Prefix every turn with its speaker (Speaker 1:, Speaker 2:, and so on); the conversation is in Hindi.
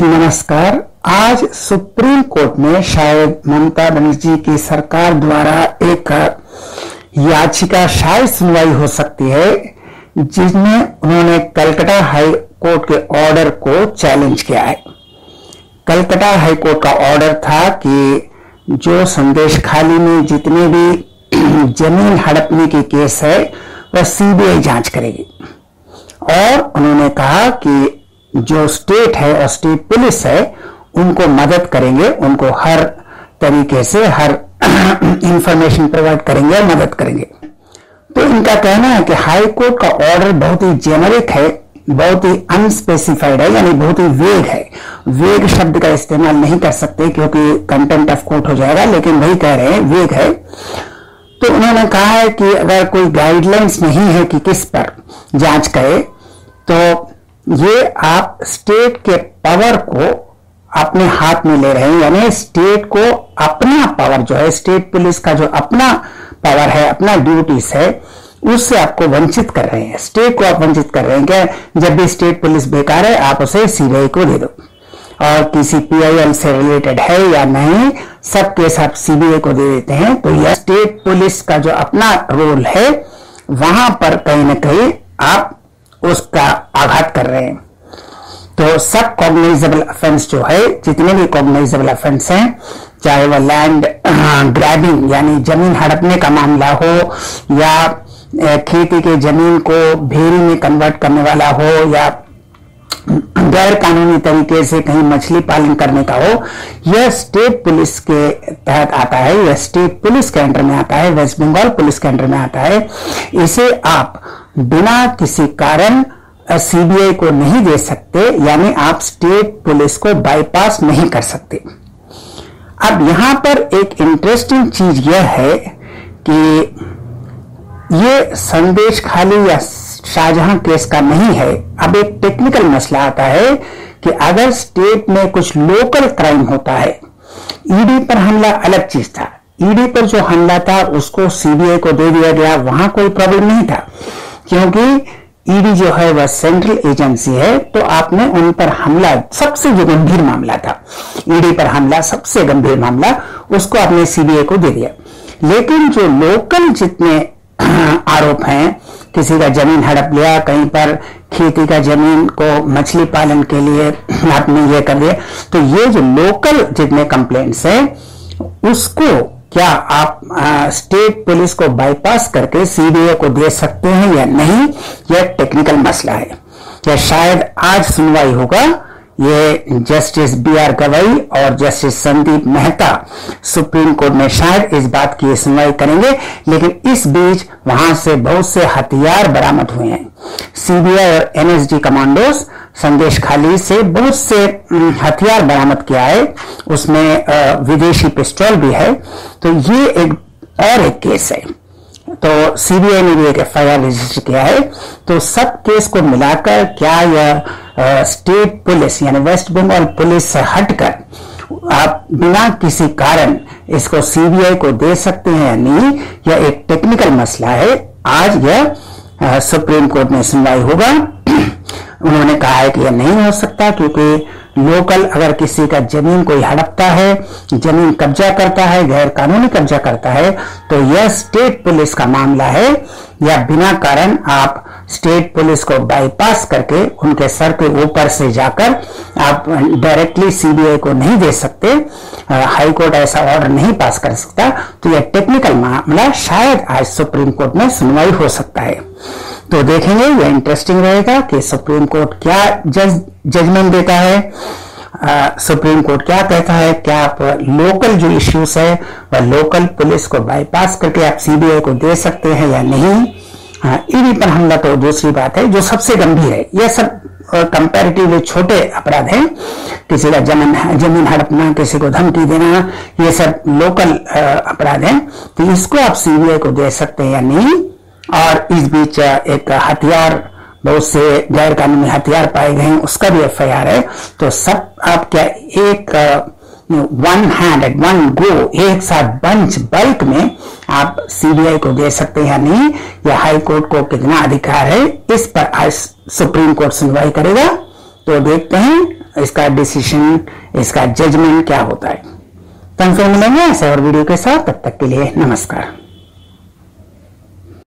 Speaker 1: नमस्कार। आज सुप्रीम कोर्ट में शायद ममता बनर्जी की सरकार द्वारा एक याचिका शायद सुनवाई हो सकती है, जिसमें उन्होंने कलकत्ता हाई कोर्ट के ऑर्डर को चैलेंज किया है। कलकत्ता हाई कोर्ट का ऑर्डर था कि जो संदेश खाली में जितने भी जमीन हड़पने की केस है वह सीबीआई जांच करेगी, और उन्होंने कहा कि जो स्टेट है और स्टेट पुलिस है उनको मदद करेंगे, उनको हर तरीके से हर इंफॉर्मेशन प्रोवाइड करेंगे और मदद करेंगे। तो इनका कहना है कि हाई कोर्ट का ऑर्डर बहुत ही जेनरिक है, बहुत ही अनस्पेसिफाइड है, यानी बहुत ही वेग है। वेग शब्द का इस्तेमाल नहीं कर सकते क्योंकि कंटेंट ऑफ कोर्ट हो जाएगा, लेकिन वही कह रहे हैं वेग है। तो उन्होंने कहा है कि अगर कोई गाइडलाइंस नहीं है कि किस पर जांच करे, तो ये आप स्टेट के पावर को अपने हाथ में ले रहे हैं, यानी स्टेट को अपना पावर जो है, स्टेट पुलिस का जो अपना पावर है, अपना ड्यूटीज है, उससे आपको वंचित कर रहे हैं। स्टेट को आप वंचित कर रहे हैं क्या? जब भी स्टेट पुलिस बेकार है आप उसे सीबीआई को दे दो, और किसी पीआईएल से रिलेटेड है या नहीं, सब केस आप सीबीआई को दे देते हैं। तो यह स्टेट पुलिस का जो अपना रोल है वहां पर कहीं ना कहीं आप उसका आघात कर रहे हैं। तो सब कॉग्नाइजेबल ऑफेंस जो है, जितने भी कॉग्नाइजेबल ऑफेंस हैं, चाहे वह लैंड ग्रैबिंग यानी जमीन हड़पने का मामला हो, या खेती के जमीन को भेरी में कन्वर्ट करने वाला हो, या गैर कानूनी तरीके से कहीं मछली पालन करने का हो, यह स्टेट पुलिस के तहत आता है, यह स्टेट पुलिस के अंडर में आता है, वेस्ट बंगाल पुलिस के अंडर में आता है। इसे आप बिना किसी कारण सीबीआई को नहीं दे सकते, यानी आप स्टेट पुलिस को बाईपास नहीं कर सकते। अब यहां पर एक इंटरेस्टिंग चीज यह है कि ये संदेश खाली या शाहजहां केस का नहीं है। अब एक टेक्निकल मसला आता है कि अगर स्टेट में कुछ लोकल क्राइम होता है, ईडी पर हमला अलग चीज था, ईडी पर जो हमला था उसको सीबीआई को दे दिया गया, वहां कोई प्रॉब्लम नहीं था, क्योंकि ईडी जो है वह सेंट्रल एजेंसी है। तो आपने उन पर हमला, सबसे जो गंभीर मामला था ईडी पर हमला, सबसे गंभीर मामला, उसको आपने सीबीआई को दे दिया। लेकिन जो लोकल जितने आरोप हैं, किसी का जमीन हड़प लिया, कहीं पर खेती का जमीन को मछली पालन के लिए आपने ये कर दिया, तो ये जो लोकल जितने कंप्लेंट्स हैं उसको क्या आप स्टेट पुलिस को बाईपास करके सीबीआई को दे सकते हैं या नहीं, यह टेक्निकल मसला है। यह शायद आज सुनवाई होगा। ये जस्टिस बीआर गवई और justice Sandeep Mehta supreme court में शायद इस बात की सुनवाई करेंगे, लेकिन इस बीच वहां से बहुत से हथियार बरामद हुए हैं। सीबीआई और एनएसजी कमांडोज संदेश खाली से बहुत से हथियार बरामद किया है, उसमें विदेशी पिस्टल भी है। तो ये एक केस है। तो सीबीआई ने भी एक एफआईआर रजिस्टर किया है। तो सब केस को मिलाकर क्या यह स्टेट पुलिस यानी वेस्ट बंगाल पुलिस से हटकर आप बिना किसी कारण इसको सीबीआई को दे सकते हैं या नहीं, यह एक टेक्निकल मसला है। आज यह सुप्रीम कोर्ट में सुनवाई होगा। उन्होंने कहा है कि यह नहीं हो सकता, क्योंकि लोकल अगर किसी का जमीन कोई हड़पता है, जमीन कब्जा करता है, गैर कानूनी कब्जा करता है, तो यह स्टेट पुलिस का मामला है, या बिना कारण आप स्टेट पुलिस को बाईपास करके उनके सर के ऊपर से जाकर आप डायरेक्टली सीबीआई को नहीं दे सकते। हाई कोर्ट ऐसा ऑर्डर नहीं पास कर सकता। तो यह टेक्निकल मामला शायद आज सुप्रीम कोर्ट में सुनवाई हो सकता है। तो देखेंगे, यह इंटरेस्टिंग रहेगा कि सुप्रीम कोर्ट क्या जजमेंट देता है। सुप्रीम कोर्ट क्या कहता है, क्या आप लोकल जो इश्यूज है वह लोकल पुलिस को बाईपास करके आप सीबीआई को दे सकते हैं या नहीं। ईडी पर हमला तो दूसरी बात है, जो सबसे गंभीर है। यह सब कंपैरेटिवली छोटे अपराध हैं, किसी का जमीन हड़पना, किसी को धमकी देना, ये सब लोकल अपराध हैं। तो इसको आप सीबीआई को दे सकते हैं या नहीं। और इस बीच एक हथियार, बहुत से गैर कानूनी हथियार पाए गए हैं, उसका भी एफआईआर है। तो सब आप क्या एक one hand eight one go, एक साथ बंच बल्क में आप सीबीआई को दे सकते हैं या नहीं, या हाई कोर्ट को कितना अधिकार है, इस पर आज सुप्रीम कोर्ट सुनवाई करेगा। तो देखते हैं इसका डिसीजन, इसका जजमेंट क्या होता है। तो हम फिर मिलेंगे ऐसे और वीडियो के साथ, तब तक के लिए नमस्कार।